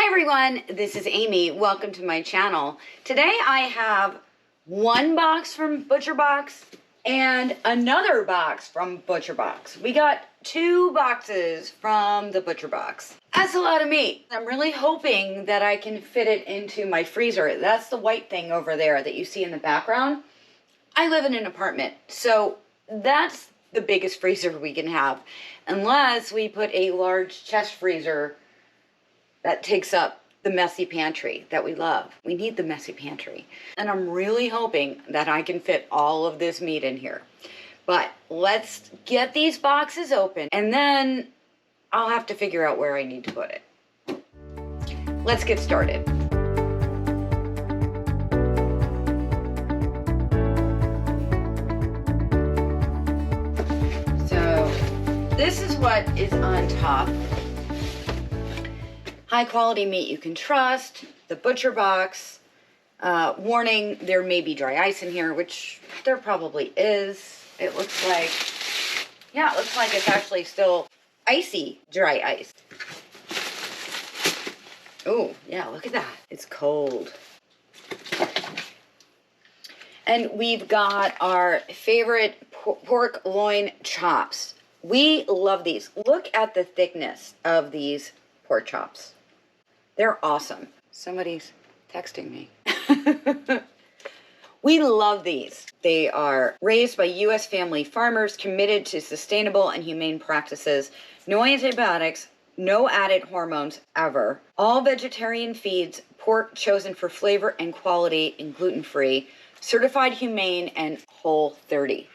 Hi everyone, this is Amy. Welcome to my channel. Today I have one box from ButcherBox and another box from ButcherBox. We got two boxes from the ButcherBox. That's a lot of meat. I'm really hoping that I can fit it into my freezer. That's the white thing over there that you see in the background. I live in an apartment, so that's the biggest freezer we can have, unless we put a large chest freezer that takes up the messy pantry that we love. We need the messy pantry. And I'm really hoping that I can fit all of this meat in here. But let's get these boxes open and then I'll have to figure out where I need to put it. Let's get started. So this is what is on top. High quality meat you can trust, the ButcherBox. Warning, there may be dry ice in here, which there probably is. It looks like, yeah, it looks like it's actually still icy dry ice. Oh, yeah, look at that. It's cold. And we've got our favorite pork loin chops. We love these. Look at the thickness of these pork chops. They're awesome. Somebody's texting me. We love these. They are raised by U.S. family farmers committed to sustainable and humane practices. No antibiotics, no added hormones ever. All vegetarian feeds, pork chosen for flavor and quality and gluten-free, certified humane and Whole30.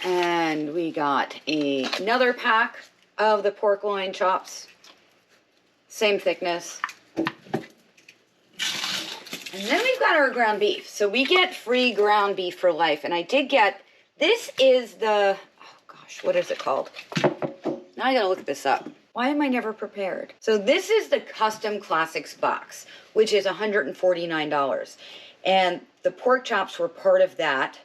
And we got another pack of the pork loin chops, same thickness. And then we've got our ground beef. So we get free ground beef for life. And I did get, this is the, oh gosh, what is it called? Now I gotta look this up. Why am I never prepared? So this is the Custom Classics box, which is $149. And the pork chops were part of that.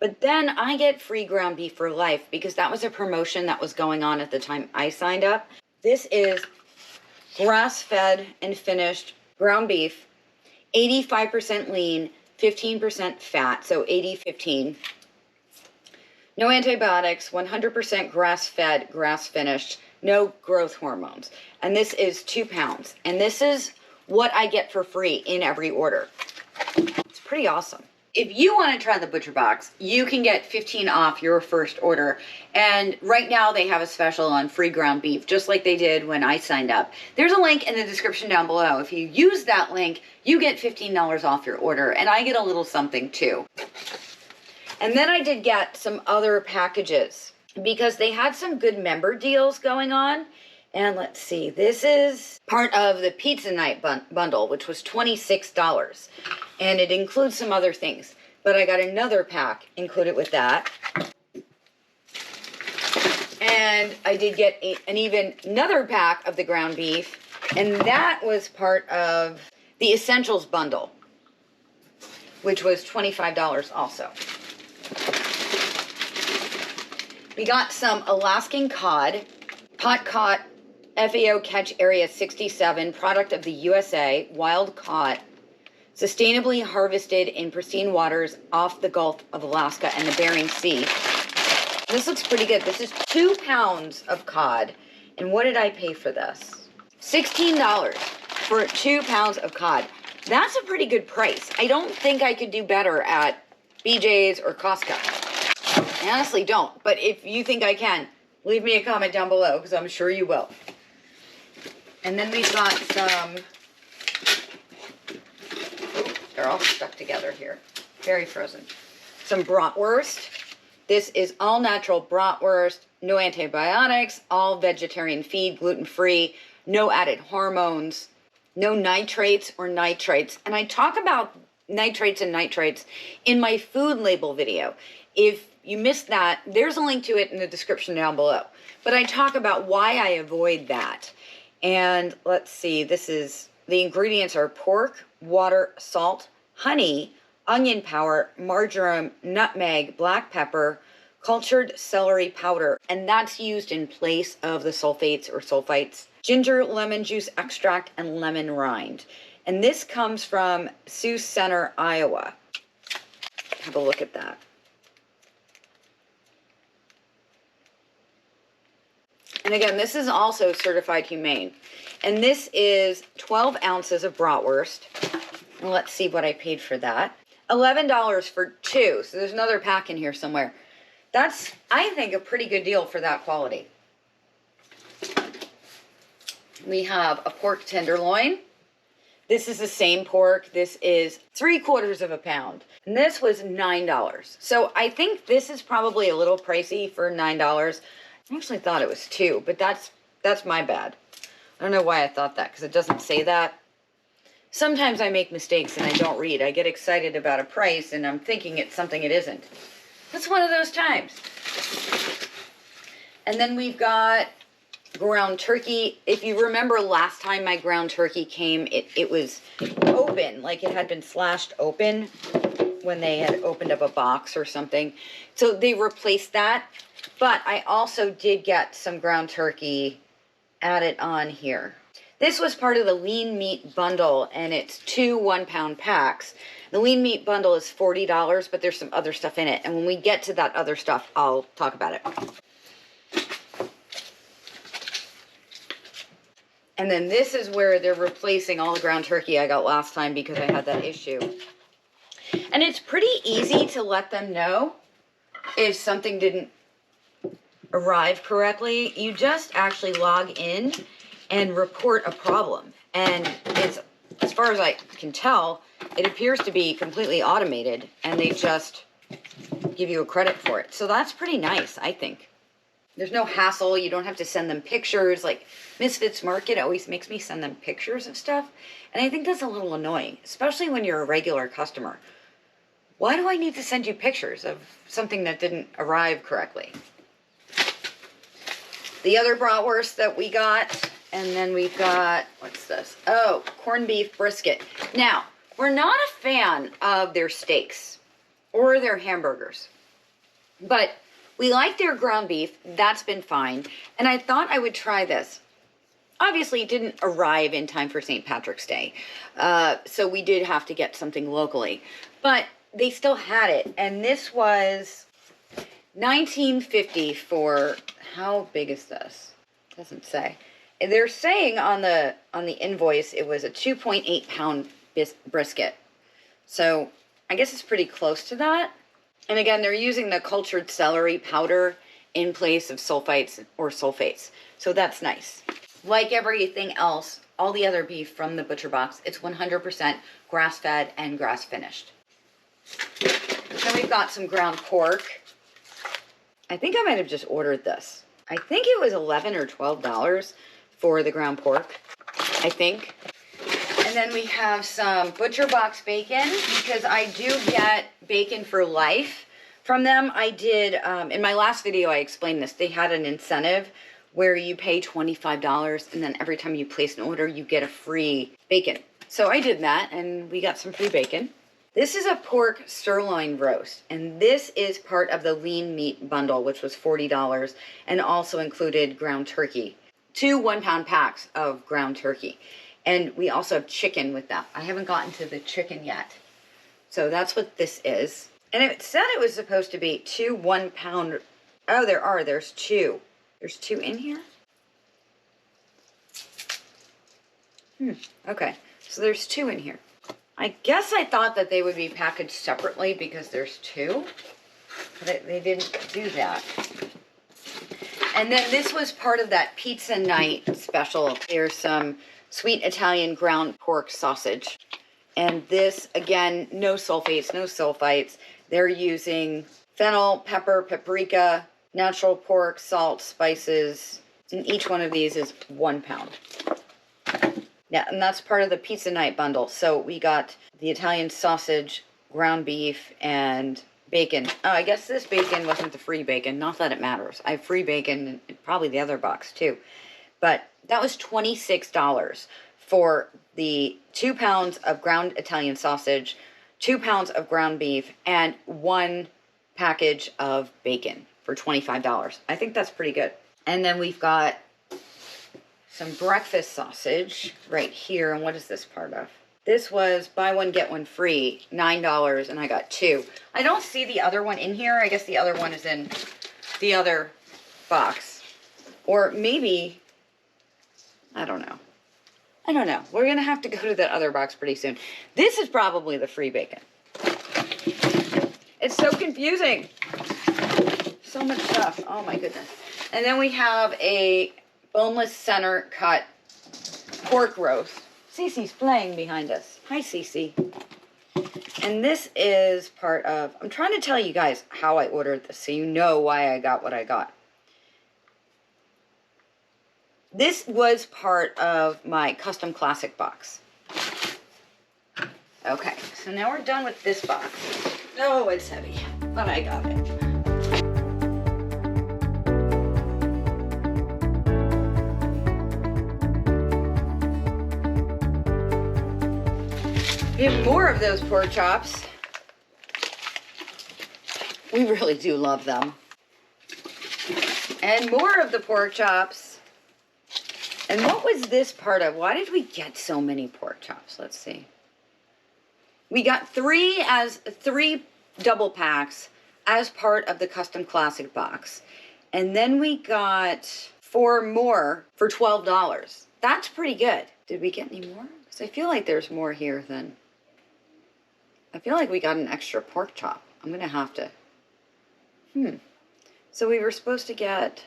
But then I get free ground beef for life because that was a promotion that was going on at the time I signed up. This is grass-fed and finished ground beef, 85% lean, 15% fat, so 80-15. No antibiotics, 100% grass-fed, grass-finished, no growth hormones. And this is 2 pounds. And this is what I get for free in every order. It's pretty awesome. If you want to try the ButcherBox, you can get 15 off your first order. And right now they have a special on free ground beef, just like they did when I signed up. There's a link in the description down below. If you use that link, you get $15 off your order, and I get a little something too. And then I did get some other packages because they had some good member deals going on. And let's see, this is part of the pizza night bundle, which was $26. And it includes some other things. But I got another pack included with that. And I did get another pack of the ground beef. And that was part of the Essentials bundle, which was $25 also. We got some Alaskan Cod, pot caught, FAO catch area 67, product of the USA, wild caught, sustainably harvested in pristine waters off the Gulf of Alaska and the Bering Sea. This looks pretty good. This is 2 pounds of cod. And what did I pay for this? $16 for 2 pounds of cod. That's a pretty good price. I don't think I could do better at BJ's or Costco. I honestly don't. But if you think I can, leave me a comment down below because I'm sure you will. And then we've got some, oh, they're all stuck together here. Very frozen. Some Bratwurst. This is all natural Bratwurst, no antibiotics, all vegetarian feed, gluten-free, no added hormones, no nitrates or nitrites. And I talk about nitrates and nitrites in my food label video. If you missed that, there's a link to it in the description down below. But I talk about why I avoid that. And let's see, the ingredients are pork, water, salt, honey, onion powder, marjoram, nutmeg, black pepper, cultured celery powder, and that's used in place of the sulfates or sulfites, ginger, lemon juice extract, and lemon rind. And this comes from Sioux Center, Iowa. Have a look at that. And again, this is also certified humane. And this is 12 ounces of bratwurst. And let's see what I paid for that. $11 for 2. So there's another pack in here somewhere. That's, I think, a pretty good deal for that quality. We have a pork tenderloin. This is the same pork. This is 3/4 of a pound. And this was $9. So I think this is probably a little pricey for $9. I actually thought it was 2, but that's my bad. I don't know why I thought that, because it doesn't say that. Sometimes I make mistakes and I don't read. I get excited about a price and I'm thinking it's something it isn't. That's one of those times. And then we've got ground turkey. If you remember last time my ground turkey came, it was open, like it had been slashed open when they had opened up a box or something. So they replaced that. But I also did get some ground turkey added on here. This was part of the lean meat bundle, and it's 2 1-pound packs. The lean meat bundle is $40, but there's some other stuff in it. And when we get to that other stuff, I'll talk about it. And then this is where they're replacing all the ground turkey I got last time because I had that issue. And it's pretty easy to let them know if something didn't arrive correctly. You just actually log in and report a problem. And it's, as far as I can tell, it appears to be completely automated, and they just give you a credit for it. So that's pretty nice, I think. There's no hassle. You don't have to send them pictures. Like Misfits Market always makes me send them pictures of stuff. And I think that's a little annoying, especially when you're a regular customer. Why do I need to send you pictures of something that didn't arrive correctly? The other bratwurst that we got, and then we've got, what's this? Oh, corned beef brisket. Now, we're not a fan of their steaks or their hamburgers, but we like their ground beef. That's been fine. And I thought I would try this. Obviously, it didn't arrive in time for St. Patrick's Day, so we did have to get something locally. But they still had it, and this was $19.50 for, how big is this? Doesn't say. They're saying on the invoice it was a 2.8-pound brisket. So I guess it's pretty close to that. And again, they're using the cultured celery powder in place of sulfites or sulfates. So that's nice. Like everything else, all the other beef from the butcher box, it's 100% grass-fed and grass-finished. Then we've got some ground pork. I think I might have just ordered this. I think it was $11 or $12 for the ground pork, I think. And then we have some butcher box bacon, because I do get bacon for life from them. I did, in my last video I explained this. They had an incentive where you pay $25 and then every time you place an order you get a free bacon. So I did that and we got some free bacon. This is a pork sirloin roast, and this is part of the lean meat bundle, which was $40 and also included ground turkey. 2 1-pound packs of ground turkey. And we also have chicken with that. I haven't gotten to the chicken yet. So that's what this is. And it said it was supposed to be 2 1-pound. Oh, there's 2. There's 2 in here? Okay. So there's 2 in here. I guess I thought that they would be packaged separately because there's 2. But they didn't do that. And then this was part of that pizza night special. There's some sweet Italian ground pork sausage. And this, again, no sulfates, no sulfites. They're using fennel, pepper, paprika, natural pork, salt, spices. And each one of these is 1 pound. Yeah, and that's part of the pizza night bundle. So we got the Italian sausage, ground beef, and bacon. Oh, I guess this bacon wasn't the free bacon. Not that it matters. I have free bacon in probably the other box too. But that was $26 for the 2 pounds of ground Italian sausage, 2 pounds of ground beef, and 1 package of bacon. for $25. I think that's pretty good. And then we've got some breakfast sausage right here. And what is this part of? This was buy one, get one free, $9, and I got 2. I don't see the other one in here. I guess the other one is in the other box. Or maybe, I don't know. I don't know. We're going to have to go to that other box pretty soon. This is probably the free bacon. It's so confusing. So much stuff. Oh my goodness. And then we have a boneless center cut pork roast. Cece's playing behind us. Hi, Cece. And this is part of, I'm trying to tell you guys how I ordered this so you know why I got what I got. This was part of my custom classic box. Okay, so now we're done with this box. Oh, it's heavy, but I got it. We have more of those pork chops. We really do love them. And more of the pork chops. And what was this part of? Why did we get so many pork chops? Let's see. We got 3 double packs as part of the custom classic box. And then we got 4 more for $12. That's pretty good. Did we get any more? Because I feel like there's more here than... I feel like we got an extra pork chop. I'm going to have to... So we were supposed to get...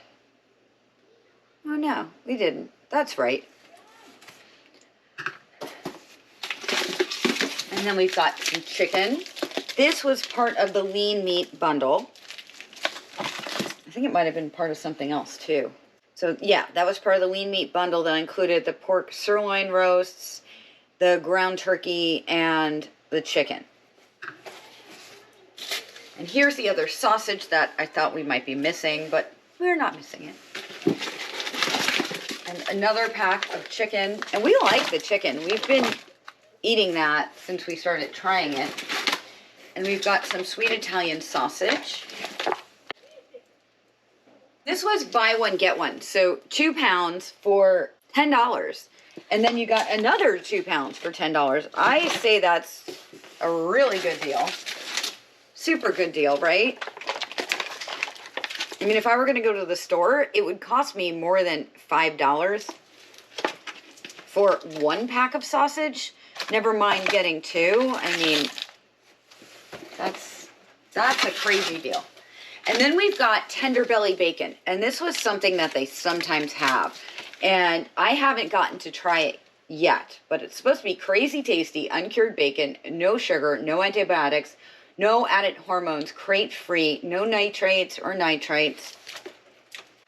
Oh, no, we didn't. That's right. And then we've got some chicken. This was part of the lean meat bundle. I think it might have been part of something else, too. So, yeah, that was part of the lean meat bundle that included the pork sirloin roasts, the ground turkey, and the chicken. And here's the other sausage that I thought we might be missing, but we're not missing it. And another pack of chicken. And we like the chicken. We've been eating that since we started trying it. And we've got some sweet Italian sausage. This was buy one, get one. So 2 pounds for $10. And then you got another 2 pounds for $10. I say that's a really good deal. Super good deal, right? I mean, if I were going to go to the store, it would cost me more than $5 for 1 pack of sausage. Never mind getting 2. I mean, that's a crazy deal. And then we've got tender belly bacon. And this was something that they sometimes have. And I haven't gotten to try it yet. But it's supposed to be crazy tasty, uncured bacon, no sugar, no antibiotics, no added hormones, crate-free, no nitrates or nitrites,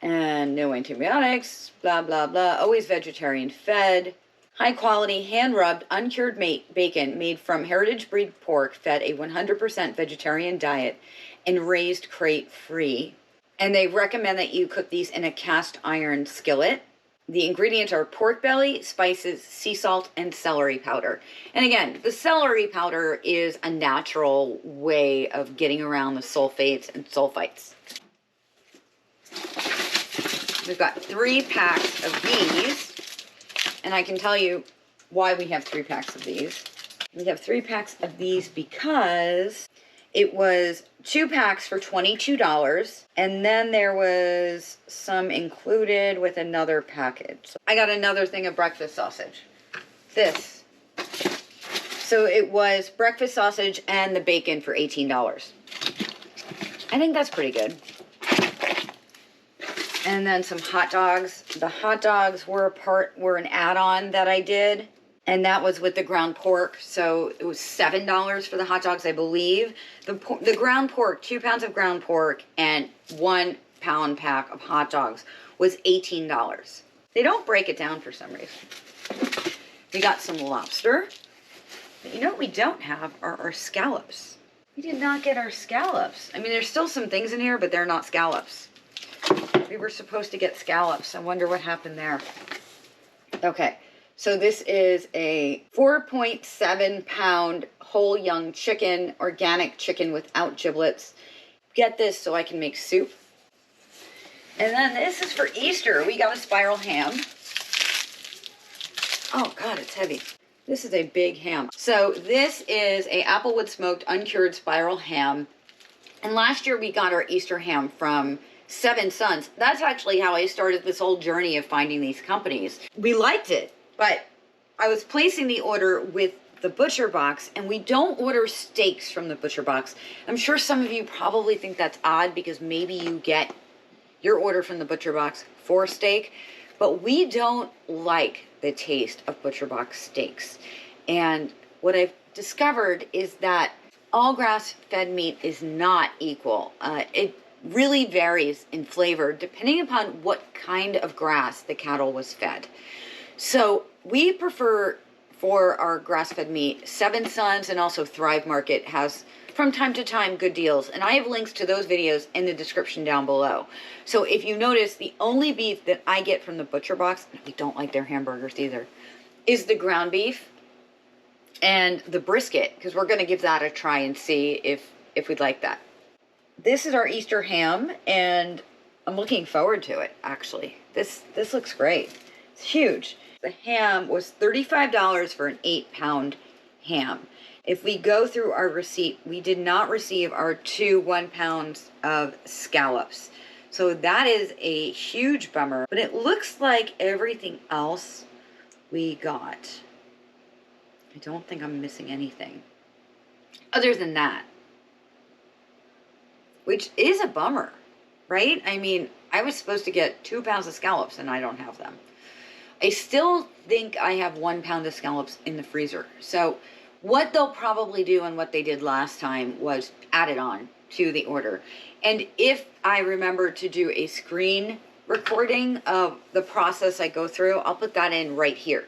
and no antibiotics, blah, blah, blah. Always vegetarian fed. High-quality, hand-rubbed, uncured bacon made from heritage breed pork fed a 100% vegetarian diet and raised crate-free. And they recommend that you cook these in a cast iron skillet. The ingredients are pork belly, spices, sea salt, and celery powder. And again, the celery powder is a natural way of getting around the sulfates and sulfites. We've got 3 packs of these. And I can tell you why we have 3 packs of these. We have 3 packs of these because it was 2 packs for $22, and then there was some included with another package. So I got another thing of breakfast sausage. This. So it was breakfast sausage and the bacon for $18. I think that's pretty good. And then some hot dogs. The hot dogs were an add-on that I did. And that was with the ground pork, so it was $7 for the hot dogs, I believe. The ground pork, 2 pounds of ground pork, and 1 pound pack of hot dogs was $18. They don't break it down for some reason. We got some lobster. But you know what we don't have are our scallops. We did not get our scallops. I mean, there's still some things in here, but they're not scallops. We were supposed to get scallops. I wonder what happened there. Okay. So this is a 4.7 pound whole young chicken, organic chicken without giblets. Get this so I can make soup. And then this is for Easter. We got a spiral ham. Oh God, it's heavy. This is a big ham. So this is a applewood smoked uncured spiral ham. And last year we got our Easter ham from Seven Sons. That's actually how I started this whole journey of finding these companies. We liked it, but I was placing the order with the butcher box, and we don't order steaks from the butcher box. I'm sure some of you probably think that's odd because maybe you get your order from the butcher box for steak, but we don't like the taste of butcher box steaks. And what I've discovered is that all grass-fed meat is not equal. It really varies in flavor depending upon what kind of grass the cattle was fed. So we prefer, for our grass-fed meat, Seven Sons and also Thrive Market has from time to time good deals, and I have links to those videos in the description down below. So if you notice, the only beef that I get from the butcher box, and we don't like their hamburgers either, is the ground beef and the brisket, because we're going to give that a try and see if we'd like that. This is our Easter ham, and I'm looking forward to it, actually. This looks great. It's huge. The ham was $35 for an 8-pound ham. If we go through our receipt, we did not receive our 2 1-pounds of scallops. So that is a huge bummer, but it looks like everything else we got. I don't think I'm missing anything other than that, which is a bummer, right? I mean, I was supposed to get 2 pounds of scallops and I don't have them. I still think I have 1 pound of scallops in the freezer. So what they'll probably do, and what they did last time, was add it on to the order. And if I remember to do a screen recording of the process I go through, I'll put that in right here.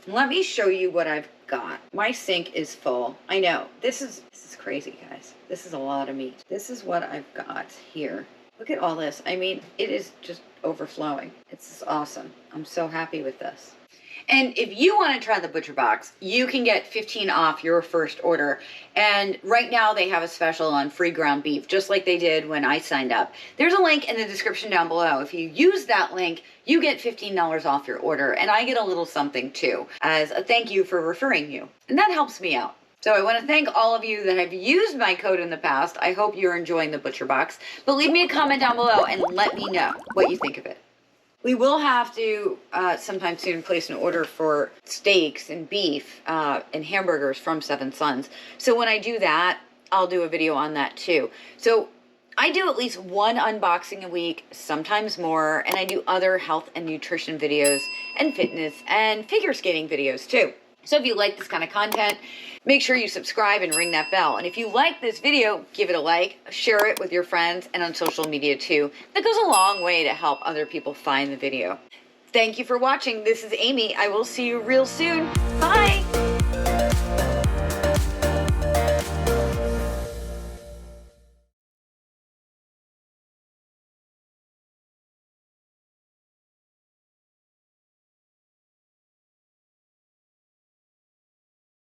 Let me show you what I've got. My sink is full. I know, this is crazy, guys. This is a lot of meat. This is what I've got here. Look at all this. I mean, it is just overflowing. It's awesome. I'm so happy with this. And if you want to try the butcher box, you can get 15 off your first order. And right now they have a special on free ground beef, just like they did when I signed up. There's a link in the description down below. If you use that link, you get $15 off your order. And I get a little something too, as a thank you for referring you. And that helps me out. So I want to thank all of you that have used my code in the past. I hope you're enjoying the butcher box. But leave me a comment down below and let me know what you think of it. We will have to sometime soon place an order for steaks and beef and hamburgers from Seven Sons. So when I do that, I'll do a video on that too. So I do at least one unboxing a week, sometimes more, and I do other health and nutrition videos and fitness and figure skating videos too. So if you like this kind of content, make sure you subscribe and ring that bell. And if you like this video, give it a like, share it with your friends, and on social media too. That goes a long way to help other people find the video. Thank you for watching. This is Amy. I will see you real soon. Bye.